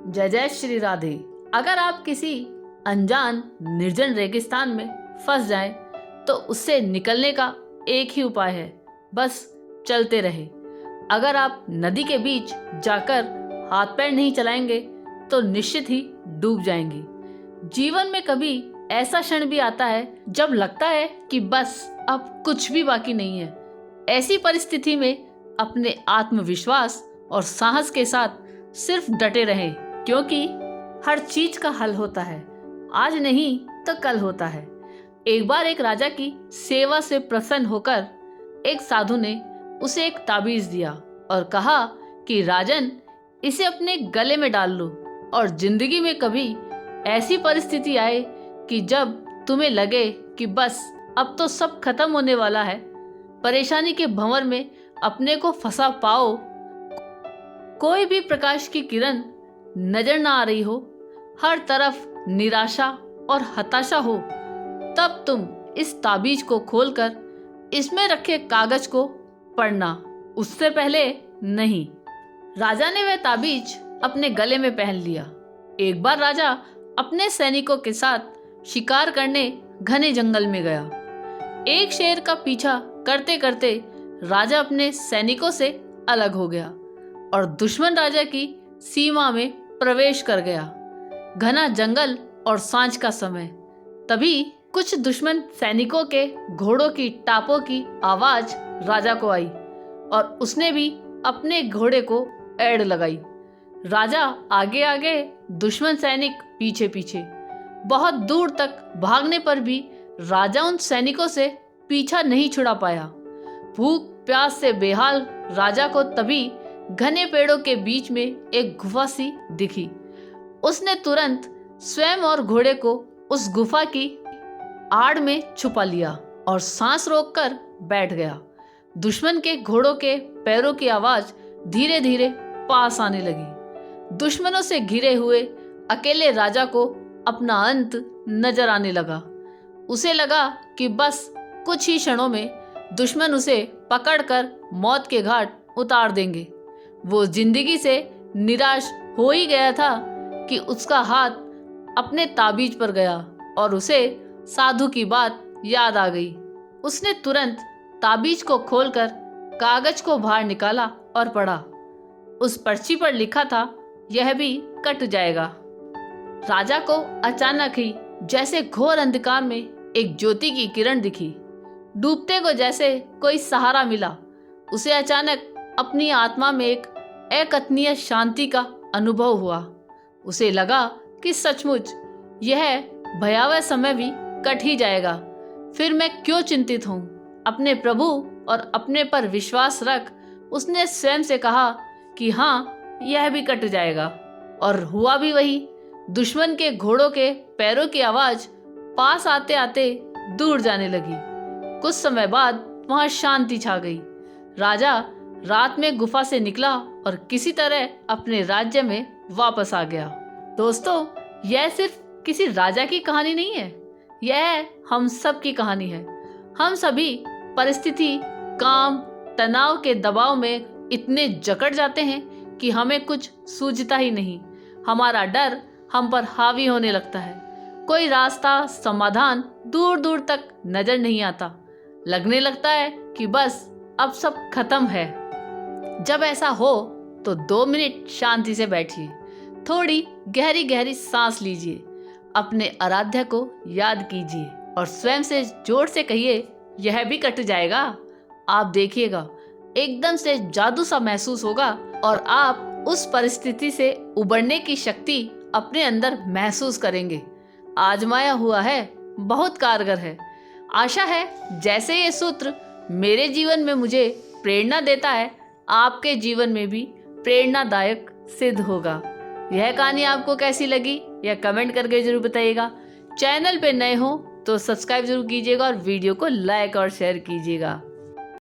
जय जय श्री राधे। अगर आप किसी अनजान निर्जन रेगिस्तान में फंस जाएं, तो उससे निकलने का एक ही उपाय है, बस चलते रहे। अगर आप नदी के बीच जाकर हाथ पैर नहीं चलाएंगे तो निश्चित ही डूब जाएंगे। जीवन में कभी ऐसा क्षण भी आता है जब लगता है कि बस अब कुछ भी बाकी नहीं है। ऐसी परिस्थिति में अपने आत्मविश्वास और साहस के साथ सिर्फ डटे रहें, क्योंकि हर चीज का हल होता है, आज नहीं तो कल होता है। एक बार एक राजा की सेवा से प्रसन्न होकर एक साधु ने उसे एक ताबीज दिया और कहा कि राजन, इसे अपने गले में डाल लो और जिंदगी में कभी ऐसी परिस्थिति आए कि जब तुम्हें लगे कि बस अब तो सब खत्म होने वाला है, परेशानी के भंवर में अपने को फंसा पाओ, कोई भी प्रकाश की किरण नजर ना आ रही हो, हर तरफ निराशा और हताशा हो, तब तुम इस ताबीज को खोलकर इसमें रखे कागज को पढ़ना, उससे पहले नहीं। राजा ने वह ताबीज अपने गले में पहन लिया। एक बार राजा अपने सैनिकों के साथ शिकार करने घने जंगल में गया। एक शेर का पीछा करते करते राजा अपने सैनिकों से अलग हो गया और दुश्मन राजा की सीमा में प्रवेश कर गया। घना जंगल और सांझ का समय। तभी कुछ दुश्मन सैनिकों के घोड़ों की टापों की आवाज राजा को आई और उसने भी अपने घोड़े को एड़ लगाई। राजा आगे आगे, दुश्मन सैनिक पीछे पीछे। बहुत दूर तक भागने पर भी राजा उन सैनिकों से पीछा नहीं छुड़ा पाया। भूख प्यास से बेहाल राजा को तभी घने पेड़ों के बीच में एक गुफा सी दिखी। उसने तुरंत स्वयं और घोड़े को उस गुफा की आड़ में छुपा लिया और सांस रोककर बैठ गया। दुश्मन के घोड़ों के पैरों की आवाज धीरे धीरे पास आने लगी। दुश्मनों से घिरे हुए अकेले राजा को अपना अंत नजर आने लगा। उसे लगा कि बस कुछ ही क्षणों में दुश्मन उसे पकड़कर मौत के घाट उतार देंगे। वो जिंदगी से निराश हो ही गया था कि उसका हाथ अपने ताबीज पर गया और उसे साधु की बात याद आ गई। उसने तुरंत ताबीज को खोलकर कागज को बाहर निकाला और पढ़ा। उस पर्ची पर लिखा था, यह भी कट जाएगा। राजा को अचानक ही जैसे घोर अंधकार में एक ज्योति की किरण दिखी। डूबते को जैसे कोई सहारा मिला। उसे अचानक अपनी आत्मा में एक अकथनीय शांति का अनुभव हुआ। उसे लगा कि सचमुच यह भयावह समय भी कट ही जाएगा। फिर मैं क्यों चिंतित हूँ? अपने प्रभु और अपने पर विश्वास रख, उसने स्वयं से कहा कि हाँ, यह भी कट जाएगा। और हुआ भी वही। दुश्मन के घोड़ों के पैरों की आवाज पास आते आते दूर जाने लगी। कुछ समय बाद वहां शांति छा गई। राजा रात में गुफा से निकला और किसी तरह अपने राज्य में वापस आ गया। दोस्तों, यह सिर्फ किसी राजा की कहानी नहीं है, यह हम सब की कहानी है। हम सभी परिस्थिति, काम, तनाव के दबाव में इतने जकड़ जाते हैं कि हमें कुछ सूझता ही नहीं। हमारा डर हम पर हावी होने लगता है। कोई रास्ता, समाधान दूर दूर तक नजर नहीं आता। लगने लगता है कि बस अब सब खत्म है। जब ऐसा हो तो 2 मिनट शांति से बैठिए, थोड़ी गहरी गहरी सांस लीजिए, अपने आराध्य को याद कीजिए और स्वयं से जोर से कहिए, यह भी कट जाएगा। आप देखिएगा, एकदम से जादू सा महसूस होगा और आप उस परिस्थिति से उबरने की शक्ति अपने अंदर महसूस करेंगे। आजमाया हुआ है, बहुत कारगर है। आशा है जैसे ये सूत्र मेरे जीवन में मुझे प्रेरणा देता है, आपके जीवन में भी प्रेरणादायक सिद्ध होगा। यह कहानी आपको कैसी लगी, यह कमेंट करके जरूर बताइएगा। चैनल पे नए हो तो सब्सक्राइब जरूर कीजिएगा और वीडियो को लाइक और शेयर कीजिएगा।